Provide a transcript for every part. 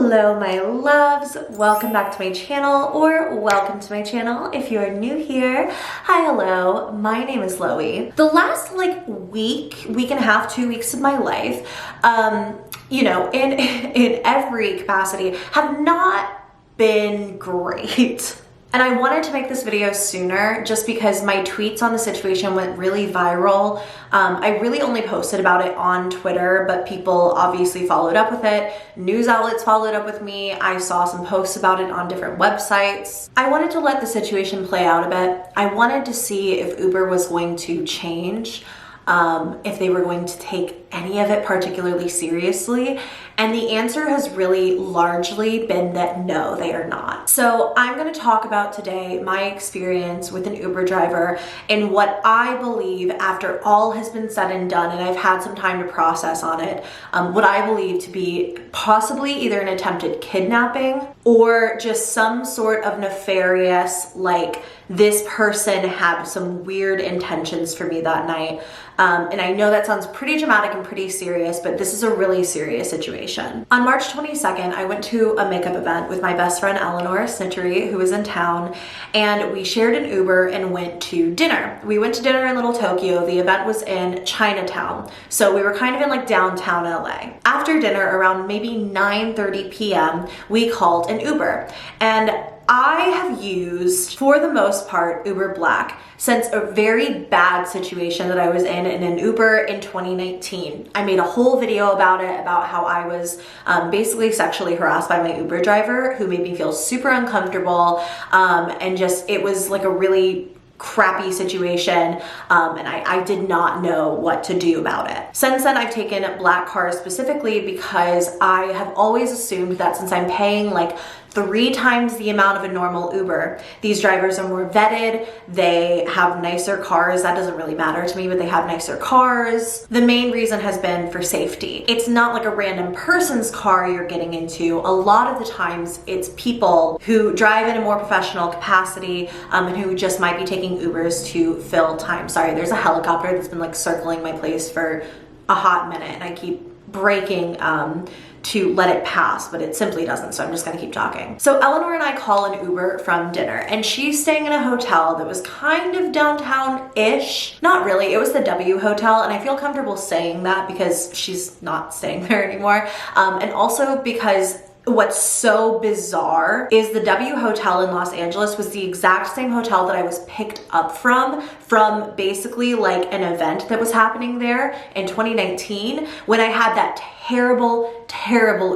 Hello my loves, welcome back to my channel, or welcome to my channel if you are new here. Hi, hello, my name is Loey. The last week and a half, 2 weeks of my life, you know, in every capacity have not been great. And I wanted to make this video sooner just because my tweets on the situation went really viral. I really only posted about it on Twitter, but people obviously followed up with it. News outlets followed up with me. I saw some posts about it on different websites. I wanted to let the situation play out a bit. I wanted to see if Uber was going to change, if they were going to take any of it particularly seriously. And the answer has really largely been that no, they are not. So I'm going to talk about today my experience with an Uber driver and what I believe, after all has been said and done, and I've had some time to process on it, what I believe to be possibly either an attempted kidnapping or just some sort of nefarious, like this person had some weird intentions for me that night. And I know that sounds pretty dramatic and pretty serious, but this is a really serious situation. On March 22nd, I went to a makeup event with my best friend Eleanor Snittery, who was in town, and we shared an Uber and went to dinner. We went to dinner in Little Tokyo. The event was in Chinatown, so we were kind of in like downtown LA. After dinner, around maybe 9:30 p.m., we called an Uber, and I have used, for the most part, Uber Black since a very bad situation that I was in an Uber in 2019. I made a whole video about it, about how I was basically sexually harassed by my Uber driver, who made me feel super uncomfortable, and just, it was like a really crappy situation, and I did not know what to do about it. Since then, I've taken black cars specifically because I have always assumed that since I'm paying like 3 times the amount of a normal Uber, these drivers are more vetted, they have nicer cars. That doesn't really matter to me, but they have nicer cars. The main reason has been for safety. It's not like a random person's car you're getting into. A lot of the times it's people who drive in a more professional capacity, and who just might be taking Ubers to fill time. Sorry, there's a helicopter that's been like circling my place for a hot minute, and I keep braking to let it pass, but it simply doesn't, so I'm just gonna keep talking. So Eleanor and I call an Uber from dinner, and she's staying in a hotel that was kind of downtown-ish. Not really, it was the W Hotel, and I feel comfortable saying that because she's not staying there anymore, and also because what's so bizarre is the W Hotel in Los Angeles was the exact same hotel that I was picked up from basically like an event that was happening there in 2019 when I had that terrible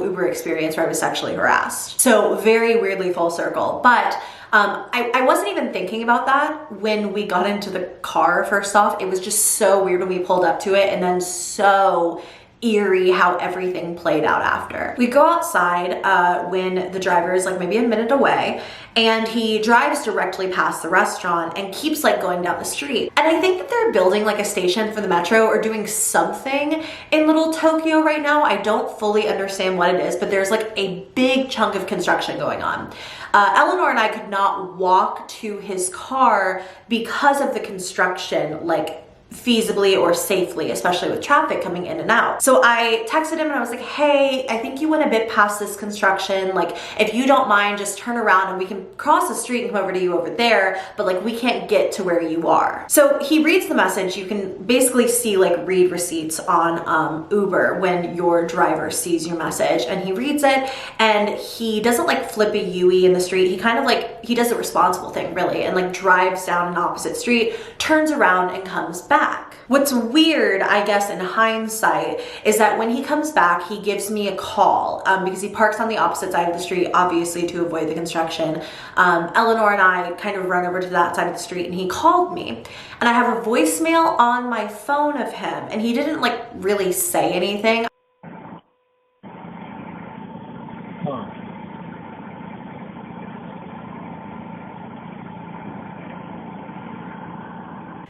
Uber experience where I was sexually harassed. So very weirdly full circle. But I wasn't even thinking about that when we got into the car. First off, it was just so weird when we pulled up to it, and then so eerie how everything played out after. We go outside when the driver is like maybe a minute away, and he drives directly past the restaurant and keeps like going down the street. And I think that they're building like a station for the metro or doing something in Little Tokyo right now. I don't fully understand what it is, but there's like a big chunk of construction going on. Eleanor and I could not walk to his car because of the construction, like feasibly or safely, especially with traffic coming in and out. So I texted him and I was like, hey, I think you went a bit past this construction. Like, if you don't mind, just turn around and we can cross the street and come over to you over there, but like we can't get to where you are. So he reads the message. You can basically see like read receipts on Uber when your driver sees your message, and he reads it, and he doesn't like flip a U-ey in the street. He kind of like, he does a responsible thing really, and like drives down an opposite street, turns around and comes back. What's weird, I guess, in hindsight, is that when he comes back, he gives me a call because he parks on the opposite side of the street, obviously to avoid the construction. Eleanor and I kind of run over to that side of the street, and he called me. And I have a voicemail on my phone of him, and he didn't like really say anything.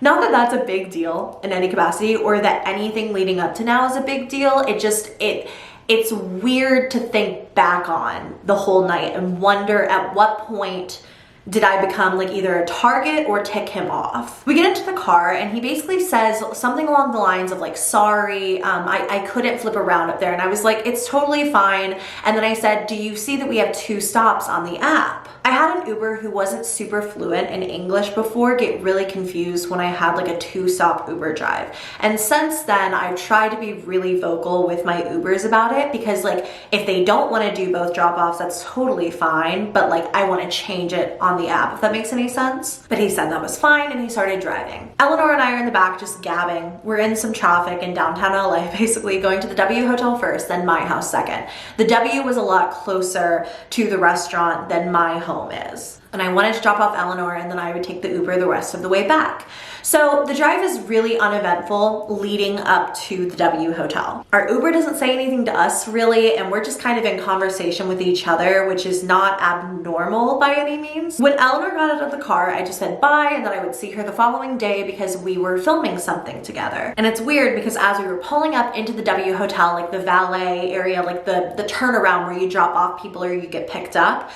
Not that that's a big deal in any capacity, or that anything leading up to now is a big deal. It's weird to think back on the whole night and wonder at what point did I become like either a target or tick him off? We get into the car and he basically says something along the lines of like, sorry, I couldn't flip around up there. And I was like, it's totally fine. And then I said, do you see that we have 2 stops on the app? I had an Uber who wasn't super fluent in English before get really confused when I had like a 2-stop Uber drive. And since then, I've tried to be really vocal with my Ubers about it because like if they don't want to do both drop-offs, that's totally fine. But like I want to change it on the app, if that makes any sense. But he said that was fine and he started driving. Eleanor and I are in the back just gabbing. We're in some traffic in downtown LA, basically going to the W Hotel first, then my house second. The W was a lot closer to the restaurant than my home is. And I wanted to drop off Eleanor and then I would take the Uber the rest of the way back. So the drive is really uneventful leading up to the W Hotel. Our Uber doesn't say anything to us really, and we're just kind of in conversation with each other, which is not abnormal by any means. When Eleanor got out of the car, I just said bye and then I would see her the following day because we were filming something together. And it's weird because as we were pulling up into the W Hotel, like the valet area, like the turnaround where you drop off people or you get picked up,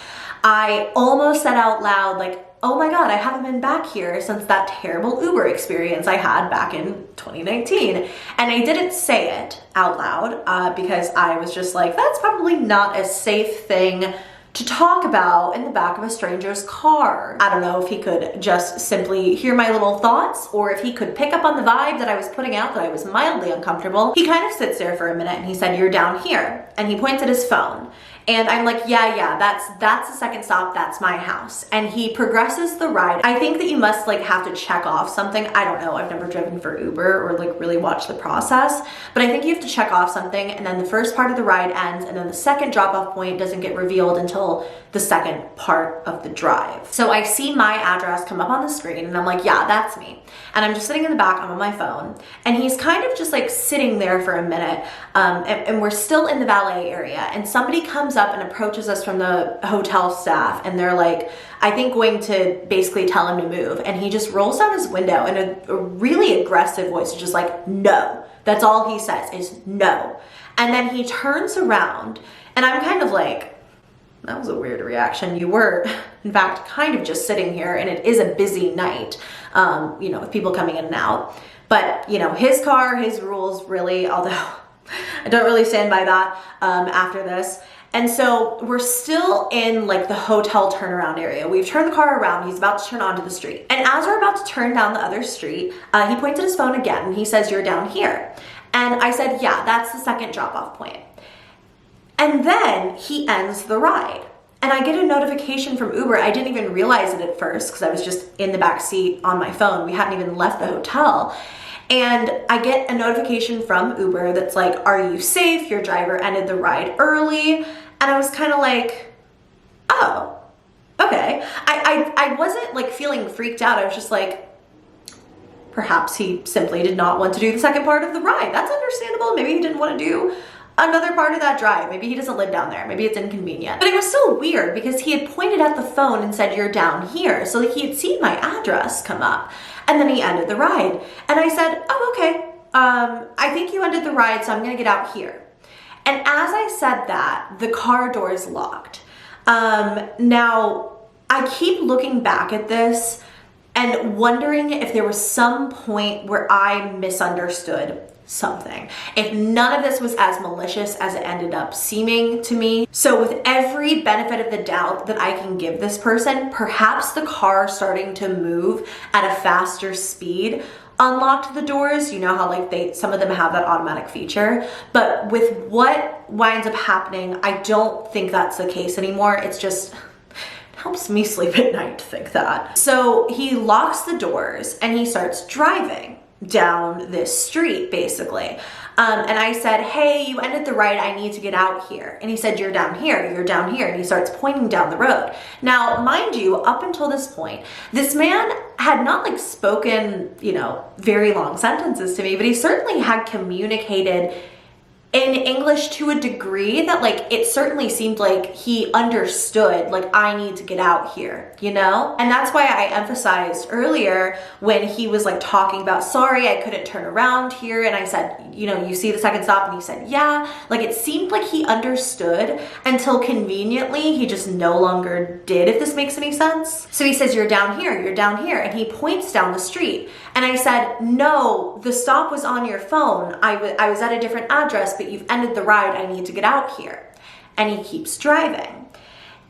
I almost said out loud, like, oh my God, I haven't been back here since that terrible Uber experience I had back in 2019. And I didn't say it out loud because I was just like, that's probably not a safe thing to talk about in the back of a stranger's car. I don't know if he could just simply hear my little thoughts or if he could pick up on the vibe that I was putting out that I was mildly uncomfortable. He kind of sits there for a minute and he said, you're down here. And he points at his phone. And I'm like, yeah, that's the second stop, that's my house. And he progresses the ride. I think that you must like have to check off something. I don't know, I've never driven for Uber or like really watched the process, but I think you have to check off something and then the first part of the ride ends and then the second drop-off point doesn't get revealed until the second part of the drive. So I see my address come up on the screen and I'm like, yeah, that's me. And I'm just sitting in the back, I'm on my phone, and he's kind of just like sitting there for a minute, and we're still in the valet area, and somebody comes up and approaches us from the hotel staff, and they're like, I think going to basically tell him to move, and he just rolls down his window in a really aggressive voice, just like, no. That's all he says is no. And then he turns around, and I'm kind of like, that was a weird reaction. You were, in fact, kind of just sitting here, and it is a busy night, you know, with people coming in and out. But, you know, his car, his rules, really, although I don't really stand by that after this. And so we're still in like the hotel turnaround area. We've turned the car around. He's about to turn onto the street. And as we're about to turn down the other street, he points at his phone again, and he says, you're down here. And I said, yeah, that's the second drop-off point. And then he ends the ride. And I get a notification from Uber. I didn't even realize it at first because I was just in the back seat on my phone. We hadn't even left the hotel. And I get a notification from Uber that's like, are you safe? Your driver ended the ride early. And I was kind of like, oh, okay. I wasn't like feeling freaked out. I was just like, perhaps he simply did not want to do the second part of the ride. That's understandable. Maybe he didn't want to do another part of that drive. Maybe he doesn't live down there. Maybe it's inconvenient. But it was still weird because he had pointed at the phone and said, you're down here. So like he had seen my address come up, and then he ended the ride. And I said, oh, okay. I think you ended the ride, so I'm gonna get out here. And as I said that, the car doors locked. Now, I keep looking back at this and wondering if there was some point where I misunderstood something. If none of this was as malicious as it ended up seeming to me. So with every benefit of the doubt that I can give this person, perhaps the car starting to move at a faster speed unlocked the doors. You know how like some of them have that automatic feature, but with what winds up happening, I don't think that's the case anymore. It's just, helps me sleep at night to think that. So he locks the doors and he starts driving down this street basically. And I said, hey, you ended the ride, I need to get out here. And he said, you're down here, you're down here. And he starts pointing down the road. Now, mind you, up until this point, this man had not like spoken, you know, very long sentences to me, but he certainly had communicated in English to a degree that like it certainly seemed like he understood like I need to get out here, you know? And that's why I emphasized earlier when he was like talking about, sorry, I couldn't turn around here. And I said, you know, you see the second stop? And he said, yeah. Like it seemed like he understood until conveniently he just no longer did, if this makes any sense. So he says, you're down here, you're down here. And he points down the street. And I said, no, the stop was on your phone. I was at a different address, but you've ended the ride. I need to get out here. And he keeps driving.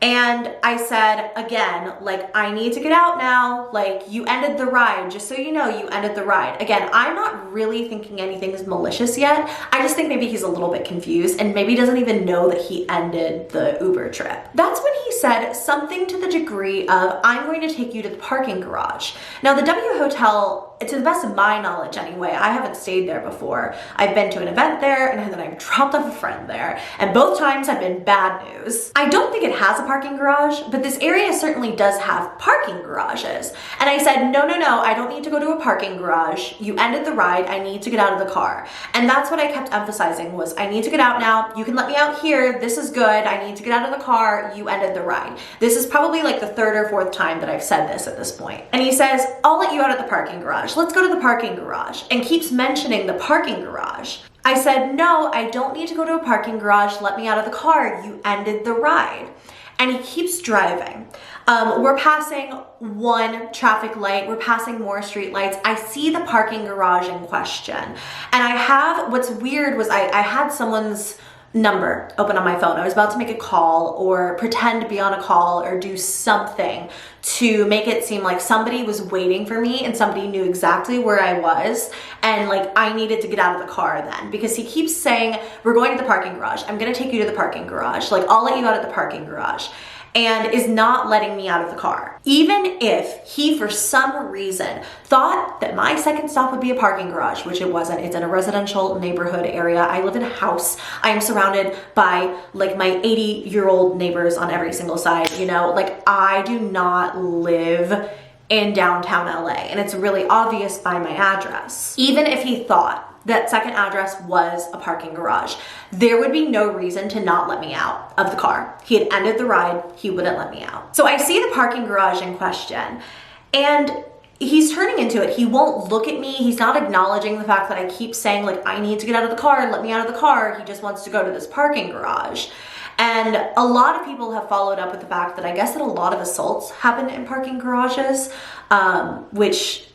And I said, again, like, I need to get out now. Like, you ended the ride. Just so you know, you ended the ride. Again, I'm not really thinking anything is malicious yet. I just think maybe he's a little bit confused and maybe doesn't even know that he ended the Uber trip. That's when he said something to the degree of, I'm going to take you to the parking garage. Now, the W Hotel, to the best of my knowledge anyway, I haven't stayed there before. I've been to an event there and then I've dropped off a friend there. And both times have been bad news. I don't think it has a parking garage, but this area certainly does have parking garages. And I said, no, I don't need to go to a parking garage. You ended the ride. I need to get out of the car. And that's what I kept emphasizing was, I need to get out now. You can let me out here. This is good. I need to get out of the car. You ended the ride. This is probably like the third or fourth time that I've said this at this point. And he says, I'll let you out of the parking garage. Let's go to the parking garage, and keeps mentioning the parking garage. I said, no, I don't need to go to a parking garage. Let me out of the car. You ended the ride. And he keeps driving. We're passing one traffic light. We're passing more street lights. I see the parking garage in question. And what's weird was I had someone's number open on my phone. I was about to make a call or pretend to be on a call or do something to make it seem like somebody was waiting for me and somebody knew exactly where I was and like I needed to get out of the car then, because he keeps saying, we're going to the parking garage. I'm going to take you to the parking garage. Like, I'll let you out at the parking garage. And is not letting me out of the car. Even if he, for some reason, thought that my second stop would be a parking garage, which it wasn't. It's in a residential neighborhood area. I live in a house. I am surrounded by like my 80-year-old neighbors on every single side, you know? Like, I do not live in downtown LA, and it's really obvious by my address. Even if he thought that second address was a parking garage, there would be no reason to not let me out of the car. He had ended the ride. He wouldn't let me out. So I see the parking garage in question, and he's turning into it. He won't look at me. He's not acknowledging the fact that I keep saying, like, I need to get out of the car. Let me out of the car. He just wants to go to this parking garage. And a lot of people have followed up with the fact that I guess that a lot of assaults happen in parking garages, which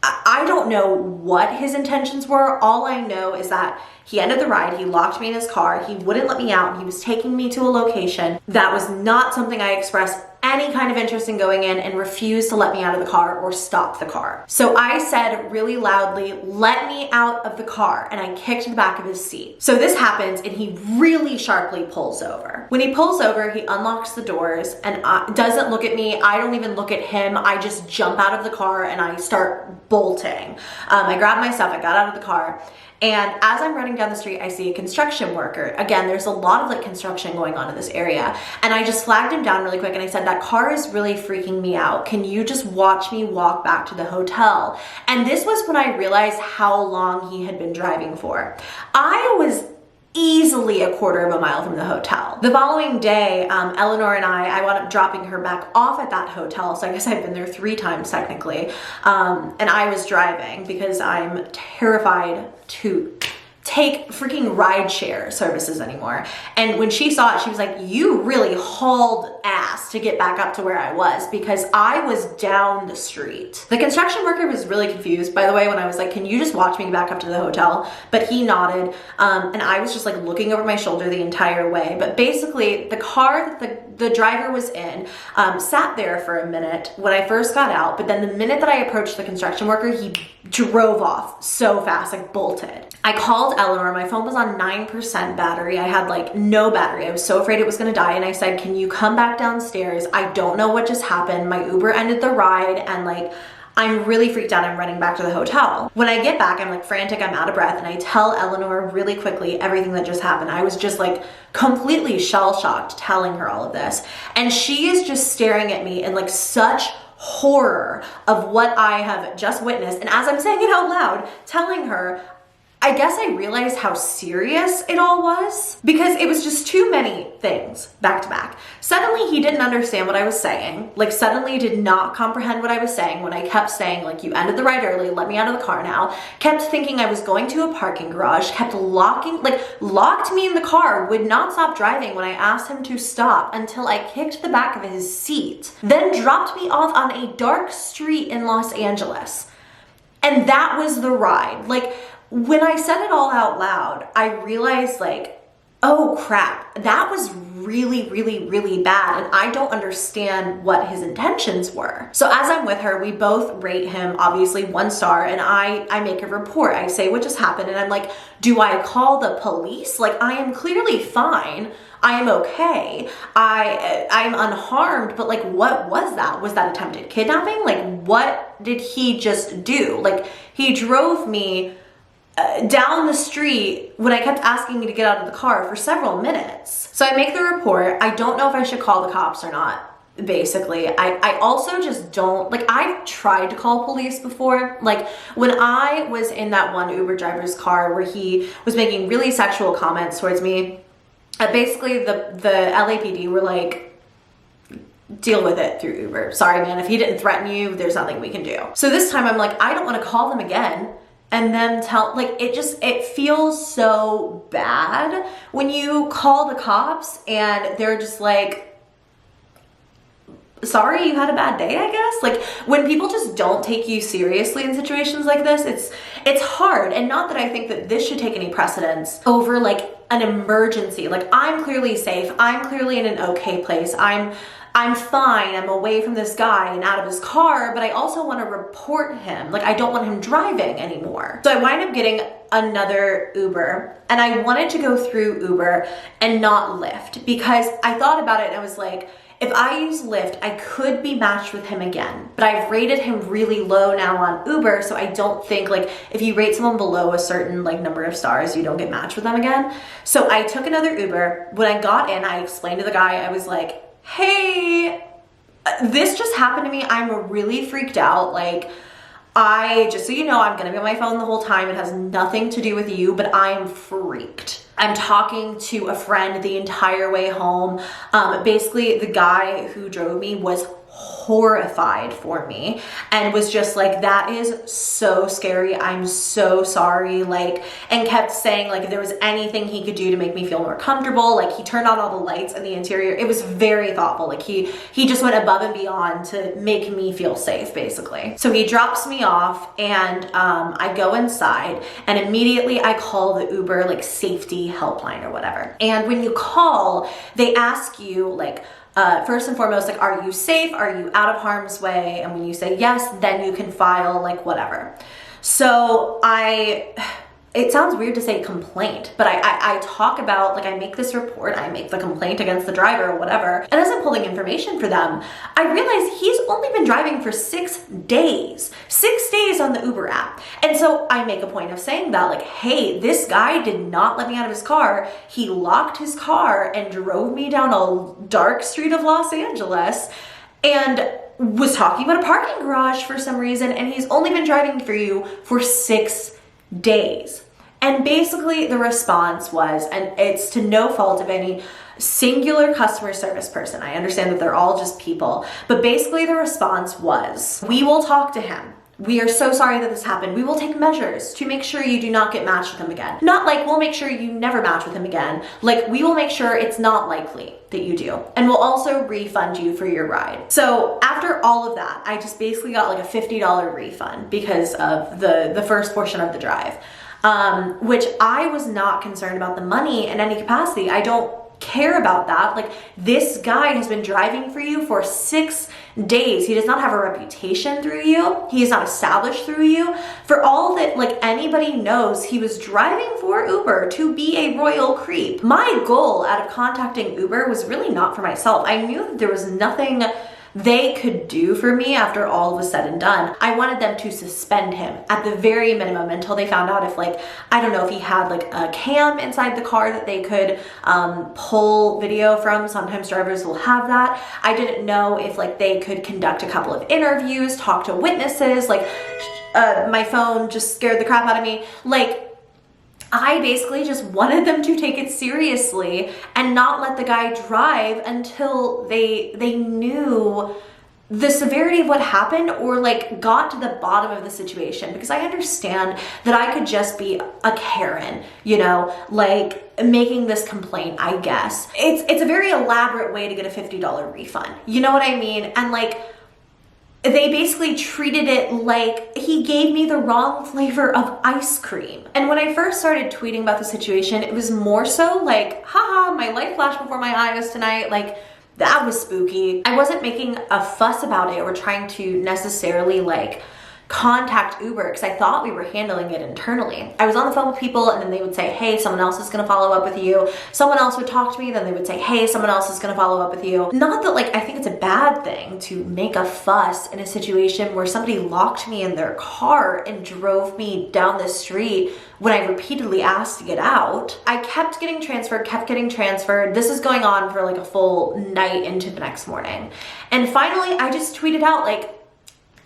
I don't know what his intentions were. All I know is that he ended the ride. He locked me in his car. He wouldn't let me out. And he was taking me to a location that was not something I expressed any kind of interest in going in, and refused to let me out of the car or stop the car. So I said really loudly, let me out of the car. And I kicked the back of his seat. So this happens and he really sharply pulls over. When he pulls over, he unlocks the doors and doesn't look at me. I don't even look at him. I just jump out of the car and I start bolting. I grab my stuff, I got out of the car. And as I'm running down the street, I see a construction worker. Again, there's a lot of like construction going on in this area. And I just flagged him down really quick and I said, that car is really freaking me out. Can you just watch me walk back to the hotel? And this was when I realized how long he had been driving for. I was easily a quarter of a mile from the hotel. The following day, Eleanor and I wound up dropping her back off at that hotel. So I guess I've been there 3 times technically. And I was driving because I'm terrified to take freaking rideshare services anymore. And when she saw it, she was like, you really hauled ass to get back up to where I was, because I was down the street. The construction worker was really confused, by the way, when I was like, can you just watch me back up to the hotel? But he nodded, and I was just like looking over my shoulder the entire way. But basically the car that the driver was in sat there for a minute when I first got out, but then the minute that I approached the construction worker, he drove off so fast, like bolted. I called Eleanor. My phone was on 9% battery. I had like no battery. I was so afraid it was gonna die. And I said, can you come back downstairs? I don't know what just happened. My Uber ended the ride and like, I'm really freaked out. I'm running back to the hotel. When I get back, I'm like frantic, I'm out of breath. And I tell Eleanor really quickly everything that just happened. I was just like completely shell-shocked telling her all of this. And she is just staring at me in like such horror of what I have just witnessed. And as I'm saying it out loud, telling her, I guess I realized how serious it all was, because it was just too many things back to back. Suddenly he didn't understand what I was saying, like suddenly did not comprehend what I was saying when I kept saying like, you ended the ride early, let me out of the car now. Kept thinking I was going to a parking garage, kept locked me in the car, would not stop driving when I asked him to stop until I kicked the back of his seat, then dropped me off on a dark street in Los Angeles. And that was the ride. Like, when I said it all out loud, I realized like, oh crap, that was really, really, really bad. And I don't understand what his intentions were. So as I'm with her, we both rate him obviously 1 star, and I make a report. I say what just happened, and I'm like, do I call the police? Like, I am clearly fine. I am okay. I'm unharmed, but like, what was that? Was that attempted kidnapping? Like, what did he just do? Like, he drove me down the street when I kept asking me to get out of the car for several minutes. So I make the report. I don't know if I should call the cops or not. Basically, I also just don't, like, I've tried to call police before. Like, when I was in that one Uber driver's car where he was making really sexual comments towards me, basically the LAPD were like, deal with it through Uber. Sorry, man, if he didn't threaten you, there's nothing we can do. So this time I'm like, I don't want to call them again and then tell, like, it feels so bad when you call the cops and they're just like, sorry, you had a bad day, I guess. Like, when people just don't take you seriously in situations like this, it's hard. And not that I think that this should take any precedence over like an emergency. Like, I'm clearly safe. I'm clearly in an okay place. I'm fine. I'm away from this guy and out of his car, but I also want to report him. Like, I don't want him driving anymore. So I wind up getting another Uber, and I wanted to go through Uber and not Lyft, because I thought about it and I was like, if I use Lyft, I could be matched with him again, but I've rated him really low now on Uber, so I don't think, like, if you rate someone below a certain like number of stars, you don't get matched with them again. So I took another Uber. When I got in, I explained to the guy, I was like, hey, this just happened to me. I'm really freaked out. Like, just so you know, I'm gonna be on my phone the whole time. It has nothing to do with you, but I'm freaked. I'm talking to a friend the entire way home. Basically, the guy who drove me was horrified for me and was just like, that is so scary. I'm so sorry. Like, and kept saying like if there was anything he could do to make me feel more comfortable. Like, he turned on all the lights in the interior. It was very thoughtful. Like, he just went above and beyond to make me feel safe, basically. So he drops me off, and I go inside, and immediately I call the Uber like safety helpline or whatever. And when you call, they ask you like, first and foremost, like, are you safe? Are you out of harm's way? And when you say yes, then you can file like whatever. So it sounds weird to say complaint, but I talk about, like, I make this report, I make the complaint against the driver or whatever. And as I'm pulling information for them, I realize he's only been driving for 6 days. 6 days on the Uber app. And so I make a point of saying that, like, hey, this guy did not let me out of his car. He locked his car and drove me down a dark street of Los Angeles and was talking about a parking garage for some reason, and he's only been driving for you for 6 days. And basically the response was, and it's to no fault of any singular customer service person, I understand that they're all just people, but basically the response was, we will talk to him. We are so sorry that this happened. We will take measures to make sure you do not get matched with him again. Not like we'll make sure you never match with him again. Like, we will make sure it's not likely that you do. And we'll also refund you for your ride. So after all of that, I just basically got like a $50 refund because of the first portion of the drive. Which I was not concerned about the money in any capacity. I don't care about that. Like, this guy has been driving for you for 6 days. He does not have a reputation through you. He is not established through you. For all that, like, anybody knows, he was driving for Uber to be a royal creep. My goal out of contacting Uber was really not for myself. I knew that there was nothing they could do for me after all was said and done. I wanted them to suspend him at the very minimum until they found out if, like, I don't know if he had like a cam inside the car that they could pull video from. Sometimes drivers will have that. I didn't know if like they could conduct a couple of interviews, talk to witnesses. Like, my phone just scared the crap out of me. Like, I basically just wanted them to take it seriously and not let the guy drive until they knew the severity of what happened, or like got to the bottom of the situation. Because I understand that I could just be a Karen, you know, like making this complaint, I guess. It's a very elaborate way to get a $50 refund. You know what I mean? And like, they basically treated it like he gave me the wrong flavor of ice cream. And when I first started tweeting about the situation, it was more so like, haha, my life flashed before my eyes tonight. Like, that was spooky. I wasn't making a fuss about it or trying to necessarily like contact Uber, because I thought we were handling it internally. I was on the phone with people and then they would say, hey, someone else is gonna follow up with you. Someone else would talk to me, then they would say, hey, someone else is gonna follow up with you. Not that like I think it's a bad thing to make a fuss in a situation where somebody locked me in their car and drove me down the street when I repeatedly asked to get out. I kept getting transferred. This is going on for like a full night into the next morning. And finally, I just tweeted out like,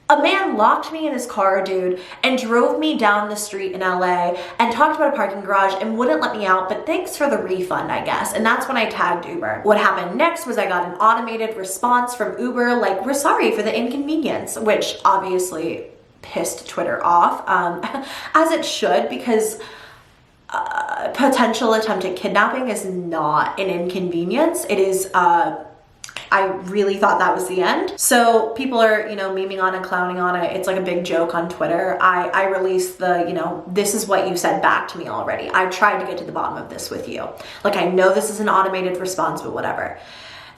a man locked me in his car, dude, and drove me down the street in LA and talked about a parking garage and wouldn't let me out, but thanks for the refund, I guess. And that's when I tagged Uber. What happened next was I got an automated response from Uber, like, we're sorry for the inconvenience, which obviously pissed Twitter off, as it should, because potential attempted kidnapping is not an inconvenience. It is, I really thought that was the end. So people are, you know, memeing on and clowning on it. It's like a big joke on Twitter. I released the, you know, this is what you said back to me already. I tried to get to the bottom of this with you. Like, I know this is an automated response, but whatever.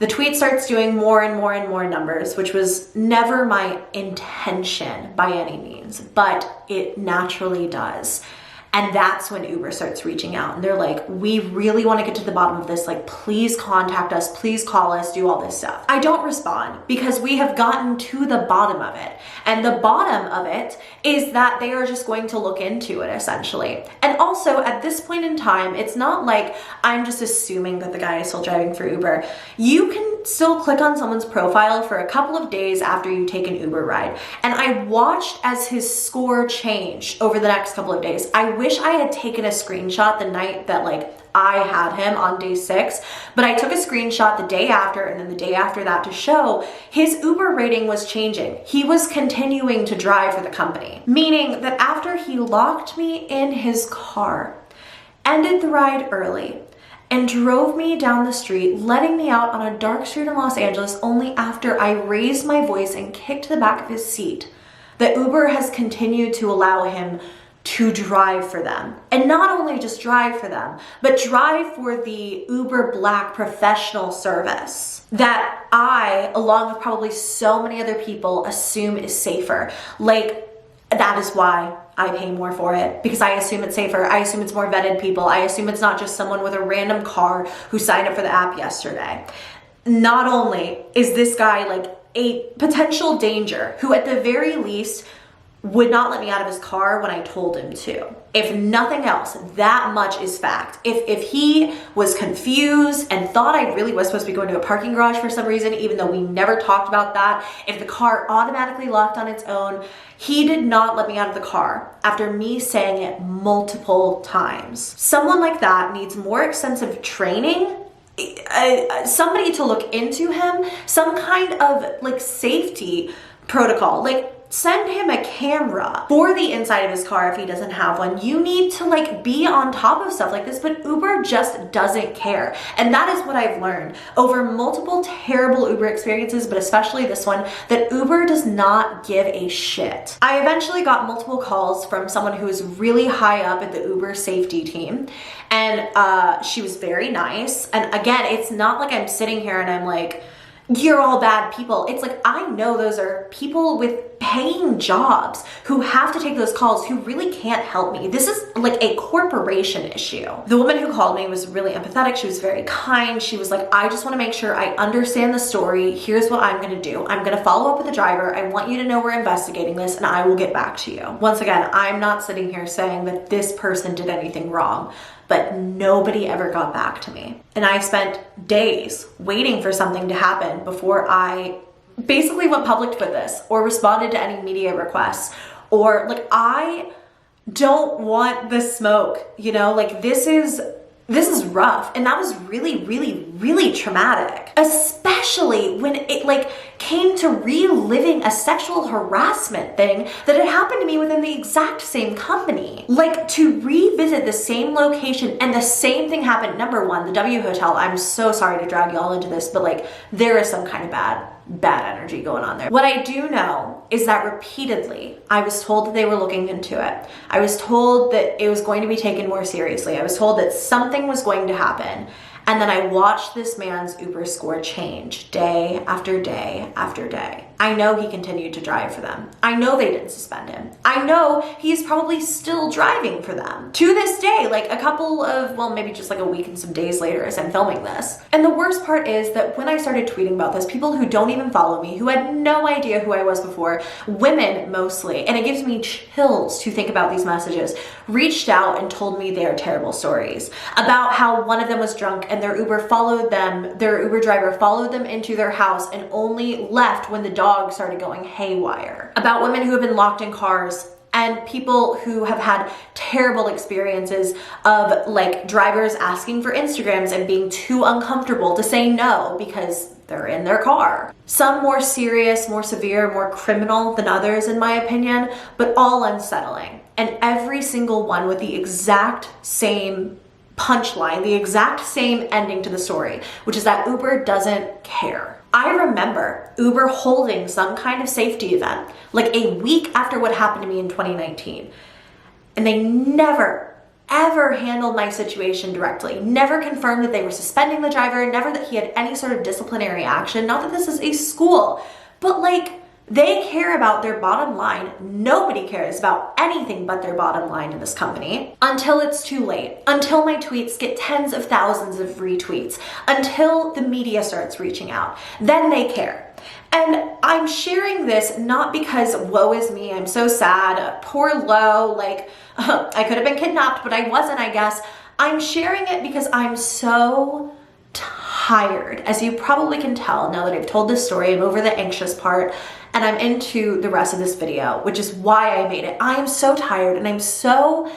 The tweet starts doing more and more and more numbers, which was never my intention by any means, but it naturally does. And that's when Uber starts reaching out and they're like, we really want to get to the bottom of this. Like, please contact us, please call us, do all this stuff. I don't respond because we have gotten to the bottom of it. And the bottom of it is that they are just going to look into it essentially. And also at this point in time, it's not like I'm just assuming that the guy is still driving for Uber. You can still click on someone's profile for a couple of days after you take an Uber ride. And I watched as his score changed over the next couple of days. I wish I had taken a screenshot the night that like I had him on day 6, but I took a screenshot the day after and then the day after that to show his Uber rating was changing. He was continuing to drive for the company, meaning that after he locked me in his car, ended the ride early, and drove me down the street, letting me out on a dark street in Los Angeles only after I raised my voice and kicked the back of his seat, that Uber has continued to allow him to drive for them. And not only just drive for them, but drive for the Uber Black professional service that I, along with probably so many other people, assume is safer. Like, that is why I pay more for it, because I assume it's safer. I assume it's more vetted people. I assume it's not just someone with a random car who signed up for the app yesterday. Not only is this guy like a potential danger who at the very least would not let me out of his car when I told him to. If nothing else, that much is fact. If he was confused and thought I really was supposed to be going to a parking garage for some reason, even though we never talked about that, if the car automatically locked on its own, he did not let me out of the car after me saying it multiple times. Someone like that needs more extensive training, somebody to look into him, some kind of like safety protocol. Like, send him a camera for the inside of his car if he doesn't have one. You need to like be on top of stuff like this, but Uber just doesn't care. And that is what I've learned over multiple terrible Uber experiences, but especially this one, that Uber does not give a shit. I eventually got multiple calls from someone who was really high up at the Uber safety team, and she was very nice. And again, it's not like I'm sitting here and I'm like, you're all bad people. It's like, I know those are people with paying jobs who have to take those calls who really can't help me. This is like a corporation issue. The woman who called me was really empathetic. She was very kind. She was like, I just want to make sure I understand the story. Here's what I'm going to do. I'm going to follow up with the driver. I want you to know we're investigating this and I will get back to you. Once again, I'm not sitting here saying that this person did anything wrong, but nobody ever got back to me. And I spent days waiting for something to happen before I basically went public with this or responded to any media requests. Or like, I don't want the smoke, you know, like this is rough. And that was really, really, really traumatic, especially when it like came to reliving a sexual harassment thing that had happened to me within the exact same company. Like to revisit the same location and the same thing happened. Number one, the W Hotel, I'm so sorry to drag y'all into this, but like there is some kind of bad energy going on there. What I do know is that repeatedly I was told that they were looking into it. I was told that it was going to be taken more seriously. I was told that something was going to happen. And then I watched this man's Uber score change day after day after day. I know he continued to drive for them. I know they didn't suspend him. I know he's probably still driving for them to this day, like a couple of, well, maybe just like a week and some days later as I'm filming this. And the worst part is that when I started tweeting about this, people who don't even follow me, who had no idea who I was before, women mostly, and it gives me chills to think about these messages, reached out and told me their terrible stories about how one of them was drunk and their Uber driver followed them into their house and only left when the dog started going haywire. About women who have been locked in cars and people who have had terrible experiences of like drivers asking for Instagrams and being too uncomfortable to say no because they're in their car. Some more serious, more severe, more criminal than others in my opinion, but all unsettling. And every single one with the exact same punchline, the exact same ending to the story, which is that Uber doesn't care. I remember Uber holding some kind of safety event like a week after what happened to me in 2019. And they never, ever handled my situation directly. Never confirmed that they were suspending the driver, never that he had any sort of disciplinary action. Not that this is a school, but like they care about their bottom line. Nobody cares about anything but their bottom line in this company until it's too late, until my tweets get tens of thousands of retweets, until the media starts reaching out. Then they care. And I'm sharing this not because woe is me, I'm so sad, poor Lo, like I could have been kidnapped, but I wasn't, I guess. I'm sharing it because I'm so tired. As you probably can tell now that I've told this story, I'm over the anxious part and I'm into the rest of this video, which is why I made it. I am so tired and I'm so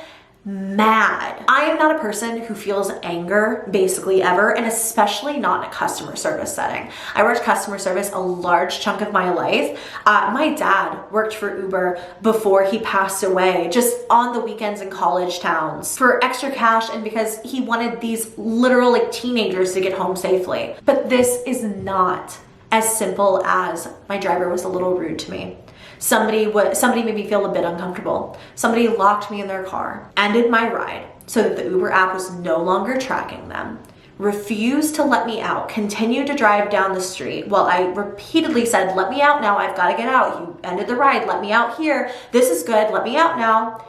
mad. I am not a person who feels anger basically ever, and especially not in a customer service setting. I worked customer service a large chunk of my life. My dad worked for Uber before he passed away, just on the weekends in college towns for extra cash and because he wanted these literal like teenagers to get home safely. But this is not as simple as my driver was a little rude to me. Somebody made me feel a bit uncomfortable. Somebody locked me in their car, ended my ride so that the Uber app was no longer tracking them, refused to let me out, continued to drive down the street while I repeatedly said, let me out now, I've got to get out. You ended the ride, let me out here. This is good, let me out now.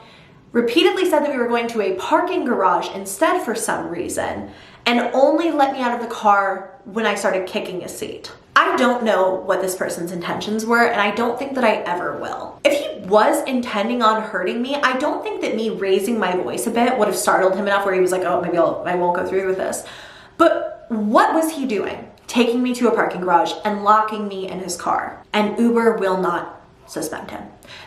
Repeatedly said that we were going to a parking garage instead for some reason, and only let me out of the car when I started kicking a seat. I don't know what this person's intentions were, and I don't think that I ever will. If he was intending on hurting me, I don't think that me raising my voice a bit would have startled him enough where he was like, oh, maybe I won't go through with this. But what was he doing? Taking me to a parking garage and locking me in his car. And Uber will not suspend him.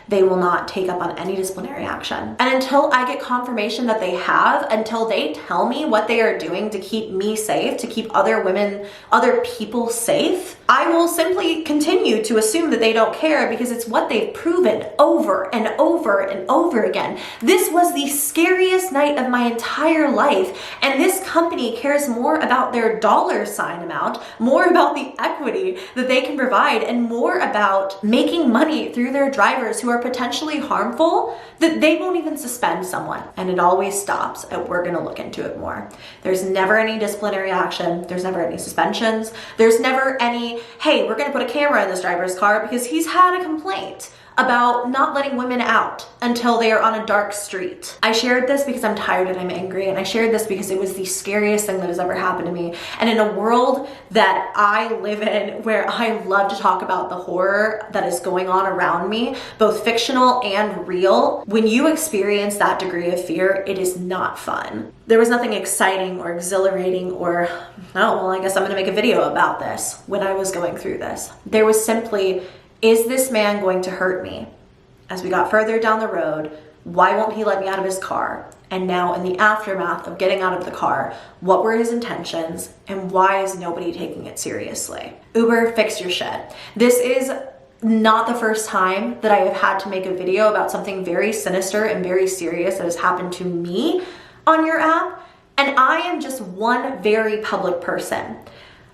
They will not take up on any disciplinary action. And until I get confirmation that they have, until they tell me what they are doing to keep me safe, to keep other women, other people safe, I will simply continue to assume that they don't care because it's what they've proven over and over and over again. This was the scariest night of my entire life, and this company cares more about their dollar sign amount, more about the equity that they can provide, and more about making money through their drivers who are potentially harmful, that they won't even suspend someone. And it always stops at we're gonna look into it more. There's never any disciplinary action. There's never any suspensions. There's never any, hey, we're gonna put a camera in this driver's car because he's had a complaint about not letting women out until they are on a dark street. I shared this because I'm tired and I'm angry, and I shared this because it was the scariest thing that has ever happened to me. And in a world that I live in where I love to talk about the horror that is going on around me, both fictional and real, when you experience that degree of fear, it is not fun. There was nothing exciting or exhilarating or, oh, well, I guess I'm gonna make a video about this when I was going through this. There was simply, is this man going to hurt me? As we got further down the road, Why won't he let me out of his car? And now in the aftermath of getting out of the car, what were his intentions and why is nobody taking it seriously? Uber, fix your shit. This is not the first time that I have had to make a video about something very sinister and very serious that has happened to me on your app. And I am just one very public person.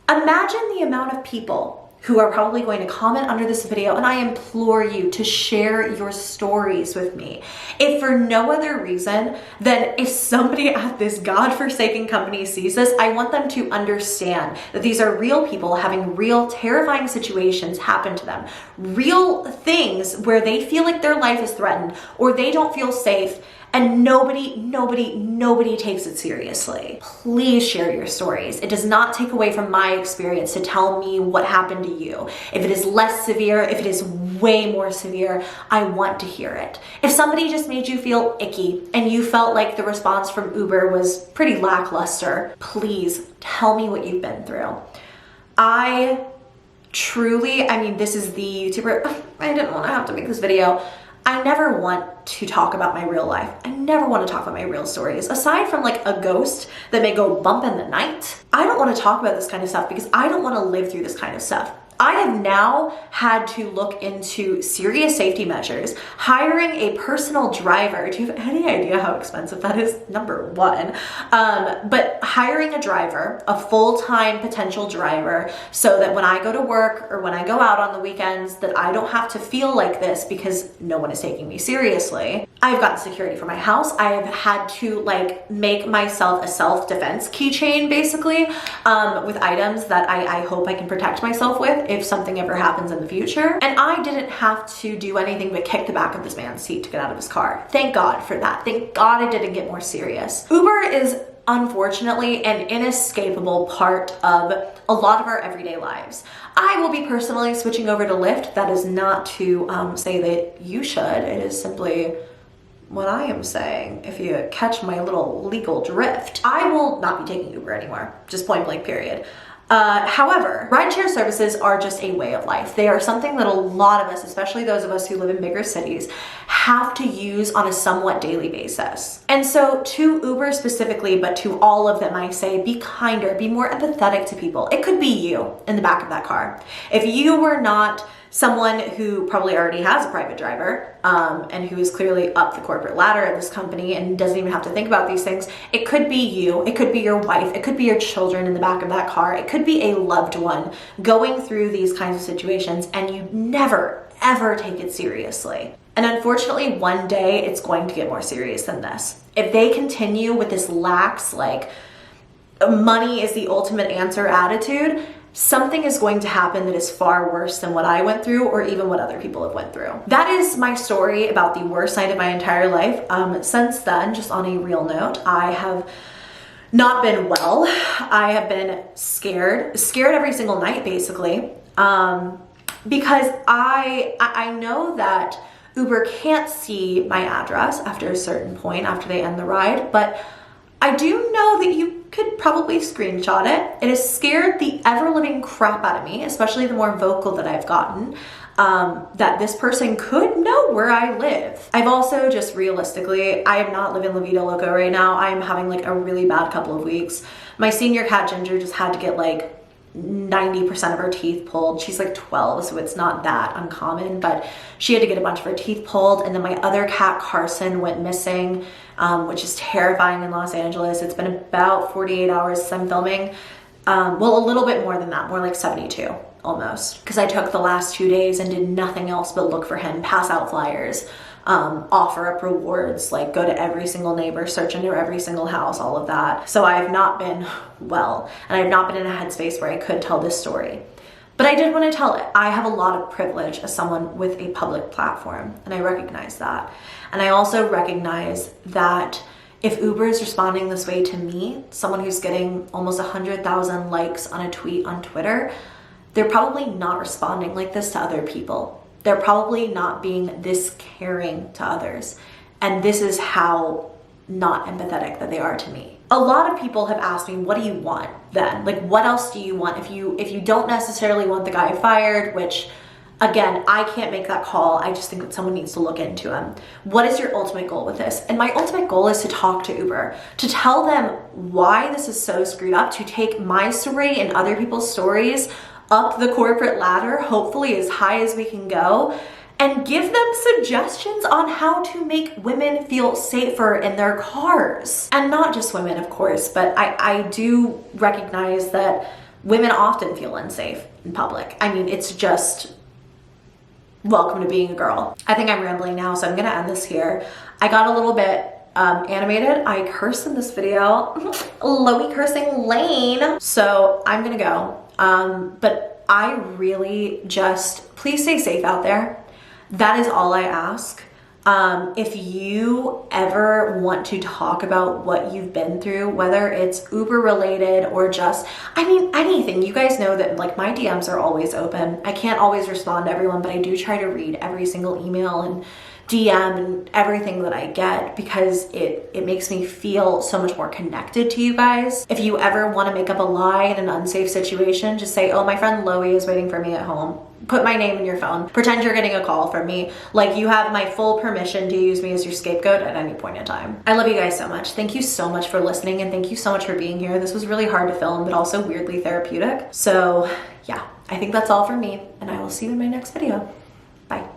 Imagine the amount of people who are probably going to comment under this video, and I implore you to share your stories with me. If for no other reason than if somebody at this godforsaken company sees this, I want them to understand that these are real people having real terrifying situations happen to them. Real things where they feel like their life is threatened or they don't feel safe, and nobody takes it seriously. Please share your stories. It does not take away from my experience to tell me what happened to you. If it is less severe, if it is way more severe, I want to hear it. If somebody just made you feel icky and you felt like the response from Uber was pretty lackluster, please tell me what you've been through. I mean, this is the YouTuber. I didn't want to have to make this video. I never want to talk about my real life. I never want to talk about my real stories. Aside from like a ghost that may go bump in the night, I don't want to talk about this kind of stuff because I don't want to live through this kind of stuff. I have now had to look into serious safety measures, hiring a personal driver. Do you have any idea how expensive that is? Number one. But hiring a driver, a full-time potential driver, so that when I go to work or when I go out on the weekends, that I don't have to feel like this because no one is taking me seriously. I've gotten security for my house. I have had to like make myself a self-defense keychain basically with items that I hope I can protect myself with if something ever happens in the future. And I didn't have to do anything but kick the back of this man's seat to get out of his car. Thank God for that. Thank God it didn't get more serious. Uber is unfortunately an inescapable part of a lot of our everyday lives. I will be personally switching over to Lyft. That is not to say that you should. It is simply what I am saying, if you catch my little legal drift. I will not be taking Uber anymore, just point blank period. However, rideshare services are just a way of life. They are something that a lot of us, especially those of us who live in bigger cities, have to use on a somewhat daily basis. And so to Uber specifically, but to all of them, I say be kinder, be more empathetic to people. It could be you in the back of that car. If you were not someone who probably already has a private driver and who is clearly up the corporate ladder at this company and doesn't even have to think about these things, it could be you, it could be your wife, it could be your children in the back of that car, it could be a loved one going through these kinds of situations and you never, ever take it seriously. And unfortunately, one day it's going to get more serious than this. If they continue with this lax, like, money is the ultimate answer attitude, something is going to happen that is far worse than what I went through or even what other people have went through. That is my story about the worst night of my entire life. Since then, just on a real note, I have not been well. I have been scared every single night basically, because I know that Uber can't see my address after a certain point after they end the ride, but I do know that you could probably screenshot it. It has scared the ever-living crap out of me, especially the more vocal that I've gotten, that this person could know where I live. I've also just realistically, I am not living La Vida Loca right now. I'm having like a really bad couple of weeks. My senior cat Ginger just had to get like 90% of her teeth pulled. She's like 12, so it's not that uncommon, but she had to get a bunch of her teeth pulled. And then my other cat Carson went missing, which is terrifying in Los Angeles. It's been about 48 hours since I'm filming. Well, a little bit more than that, more like 72 almost, because I took the last 2 days and did nothing else but look for him, pass out flyers, offer up rewards, like go to every single neighbor, search into every single house, all of that. So I have not been well, and I've not been in a headspace where I could tell this story. But I did want to tell it. I have a lot of privilege as someone with a public platform, and I recognize that. And I also recognize that if Uber is responding this way to me, someone who's getting almost 100,000 likes on a tweet on Twitter, they're probably not responding like this to other people. They're probably not being this caring to others. And this is how not empathetic that they are to me. A lot of people have asked me, what do you want then? Like, what else do you want? If you don't necessarily want the guy fired, which Again, I can't make that call. I just think that someone needs to look into them. What is your ultimate goal with this? And my ultimate goal is to talk to Uber, to tell them why this is so screwed up, to take my story and other people's stories up the corporate ladder, hopefully as high as we can go, and give them suggestions on how to make women feel safer in their cars. And not just women, of course, but I do recognize that women often feel unsafe in public. I mean, it's just welcome to being a girl. I think I'm rambling now, so I'm gonna end this here. I got a little bit animated. I cursed in this video. Loey cursing Lane. So I'm gonna go. But I really just, please stay safe out there. That is all I ask. If you ever want to talk about what you've been through, whether it's Uber related or just, I mean, anything, you guys know that like my DMs are always open. I can't always respond to everyone, but I do try to read every single email and DM and everything that I get because it makes me feel so much more connected to you guys. If you ever want to make up a lie in an unsafe situation, just say, oh, my friend Loey is waiting for me at home. Put my name in your phone. Pretend you're getting a call from me. Like you have my full permission to use me as your scapegoat at any point in time. I love you guys so much. Thank you so much for listening and thank you so much for being here. This was really hard to film, but also weirdly therapeutic. So yeah, I think that's all for me and I will see you in my next video. Bye.